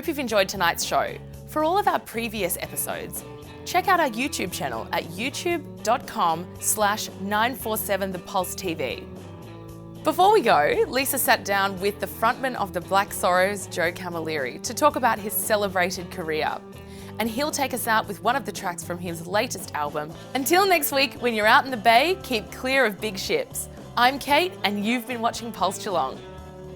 hope you've enjoyed tonight's show. For all of our previous episodes, check out our YouTube channel at youtube.com/947thepulsetv. Before we go, Lisa sat down with the frontman of the Black Sorrows, Joe Camilleri, to talk about his celebrated career. And he'll take us out with one of the tracks from his latest album. Until next week, when you're out in the bay, keep clear of big ships. I'm Kate, and you've been watching Pulse Geelong.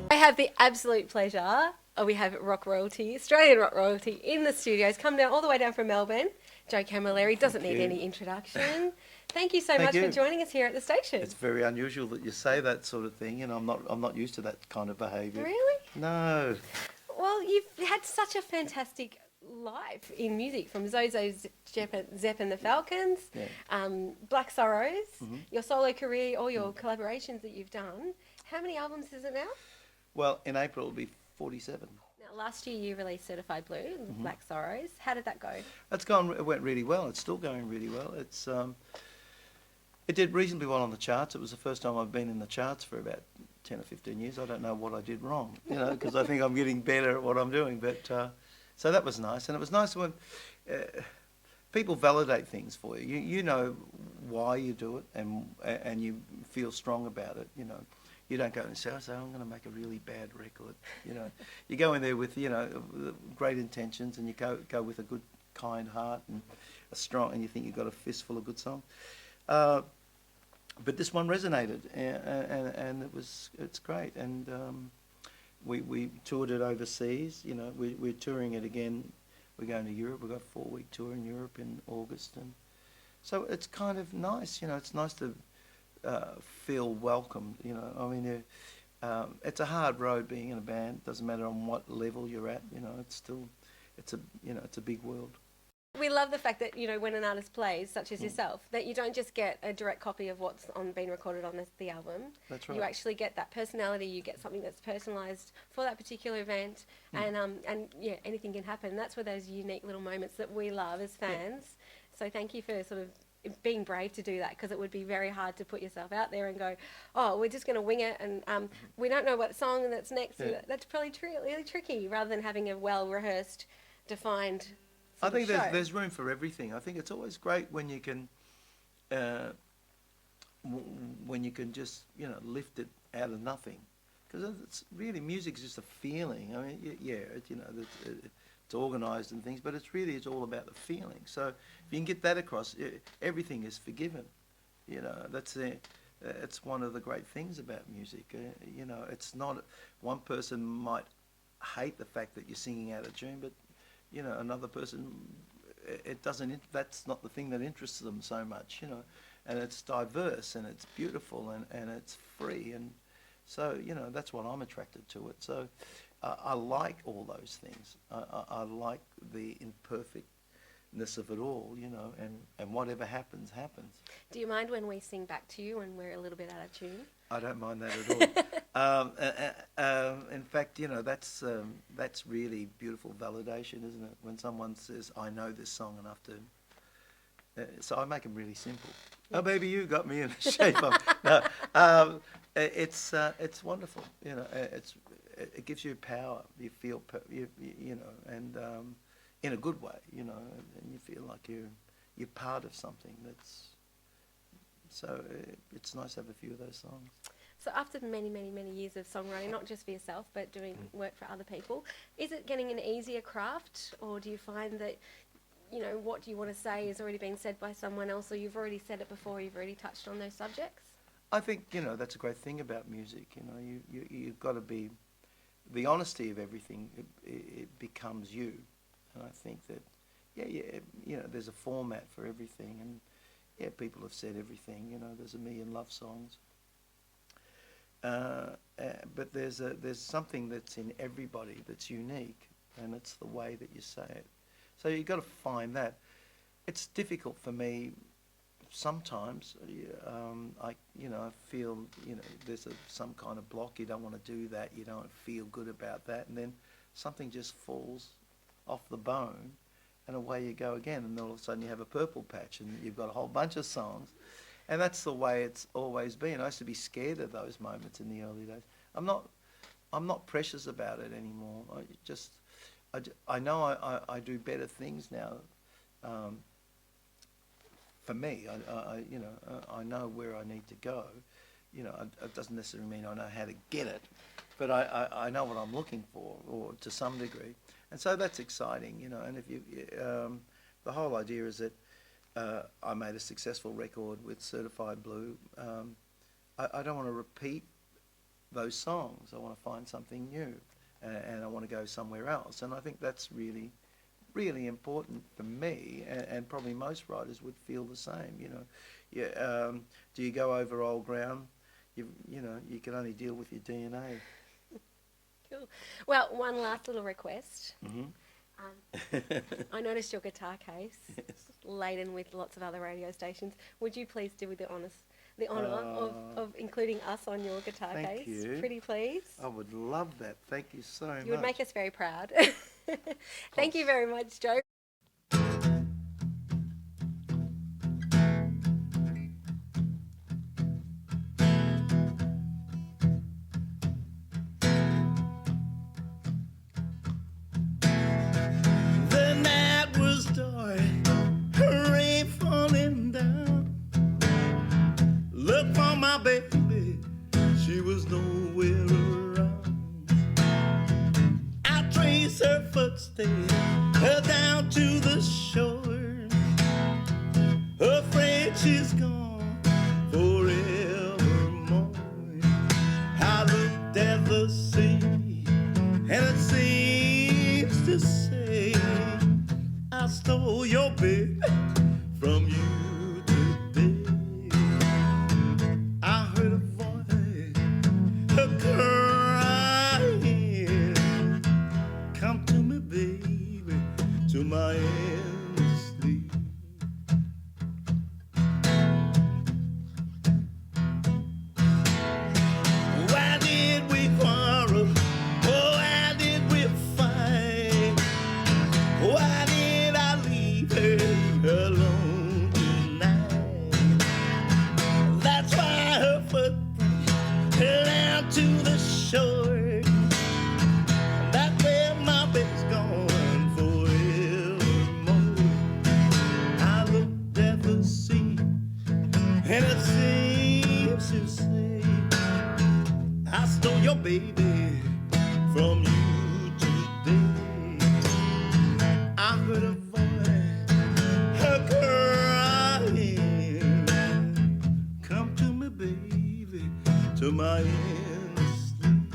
I have the absolute pleasure. We have rock royalty, Australian rock royalty, in the studios. Come down all the way down from Melbourne. Joe Camilleri doesn't need any introduction. Thank you so much for joining us here at the station. It's very unusual that you say that sort of thing, and I'm not used to that kind of behaviour. Really? No. Well, you've had such a fantastic life in music, from Zozo Zepp and the Falcons, Black Sorrows, your solo career, all your collaborations that you've done. How many albums is it now? Well, in April it'll be 47. Now, last year you released Certified Blue, Black Sorrows. How did that go? It went really well. It's still going really well. It did reasonably well on the charts. It was the first time I've been in the charts for about 10 or 15 years. I don't know what I did wrong, because I think I'm getting better at what I'm doing. But so that was nice, and it was nice when people validate things for you. You know why you do it, and you feel strong about it. You don't go and say, I'm going to make a really bad record. You go in there with great intentions, and you go with a good, kind heart and and you think you've got a fistful of good songs. But this one resonated, and it's great. And we toured it overseas. We're touring it again. We're going to Europe. We've got a 4-week tour in Europe in August, and so it's kind of nice. It's nice to feel welcomed. It's a hard road being in a band. Doesn't matter on what level you're at. It's a big world. We love the fact that, when an artist plays, such as yourself, that you don't just get a direct copy of what's been recorded on the album. That's right. You actually get that personality. You get something that's personalised for that particular event, and anything can happen. That's where those unique little moments that we love as fans. Yeah. So thank you for sort of being brave to do that, because it would be very hard to put yourself out there and go, we're just going to wing it, and we don't know what song that's next. Yeah. That's probably really tricky, rather than having a well-rehearsed, defined I think there's room for everything. I think it's always great when you can just lift it out of nothing, because it's really, music's just a feeling. I mean, it's organised and things, but it's all about the feeling. So if you can get that across, everything is forgiven. It's one of the great things about music. It's not, one person might hate the fact that you're singing out of tune, but another person, that's not the thing that interests them so much, and it's diverse and it's beautiful and it's free, and so, that's what I'm attracted to it. So I like all those things. I like the imperfectness of it all, and whatever happens, happens. Do you mind when we sing back to you when we're a little bit out of tune? I don't mind that at all. In fact, that's really beautiful validation, isn't it? When someone says, "I know this song enough to," so I make them really simple. Oh, baby, you got me in shape. It's wonderful. It gives you power. You feel, and in a good way, and you feel like you're part of something that's. So it's nice to have a few of those songs. So after many, many, many years of songwriting, not just for yourself, but doing work for other people, is it getting an easier craft, or do you find that, what you want to say has already been said by someone else, or you've already said it before, you've already touched on those subjects? I think, that's a great thing about music. You've got to be, the honesty of everything, it becomes you. And I think that, there's a format for everything, and people have said everything. There's a million love songs, but there's something that's in everybody that's unique, and it's the way that you say it. So you've got to find that. It's difficult for me sometimes. I feel there's some kind of block. You don't want to do that. You don't feel good about that, and then something just falls off the bone. And away you go again, and all of a sudden you have a purple patch, and you've got a whole bunch of songs, and that's the way it's always been. I used to be scared of those moments in the early days. I'm not precious about it anymore. I know I do better things now. For me, I know where I need to go. It doesn't necessarily mean I know how to get it, but I know what I'm looking for, or to some degree, and so that's exciting. And if you, the whole idea is that I made a successful record with Certified Blue. I don't want to repeat those songs. I want to find something new, and I want to go somewhere else. And I think that's really, really important for me, and probably most writers would feel the same. Do you go over old ground? You can only deal with your DNA. Cool. Well, one last little request. Mm-hmm. I noticed your guitar case, Yes. laden with lots of other radio stations. Would you please do the honour of including us on your guitar Thank case? you. Pretty please. I would love that. Thank you so much. You would make us very proud. Thank you very much, Joe. The night was dark, rain falling down. Look for my baby, she was nowhere around. I traced her footsteps, her down to the shore. Afraid she's gone forevermore. I looked at the sea, and it seems to say, I stole your baby from you today. I heard a voice crying, come to me, baby, to my endless sleep. Why did we quarrel? Oh, why did we fight? Why did I leave her alone tonight? That's why her footprints are down to the shore. That's where my baby's gone forevermore. I looked at the sea, and it seems to say, I stole your baby from you today. I heard a voice, her crying, come to me, baby, to my endless sleep.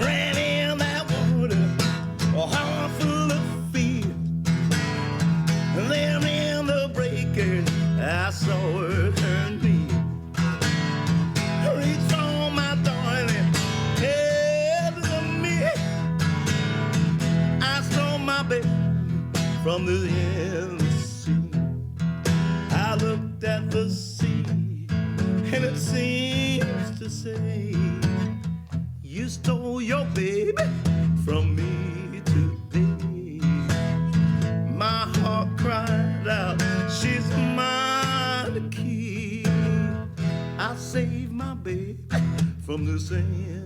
Ran in that water, a heart full of fear. And then in the breakers, I saw her turn me. Reach for my darling, head to me. I stole my baby from the endless sea. I looked at the sea, and it seems to say, you stole your baby from me today. My heart cried out, she's mine to keep. I saved my baby from this end.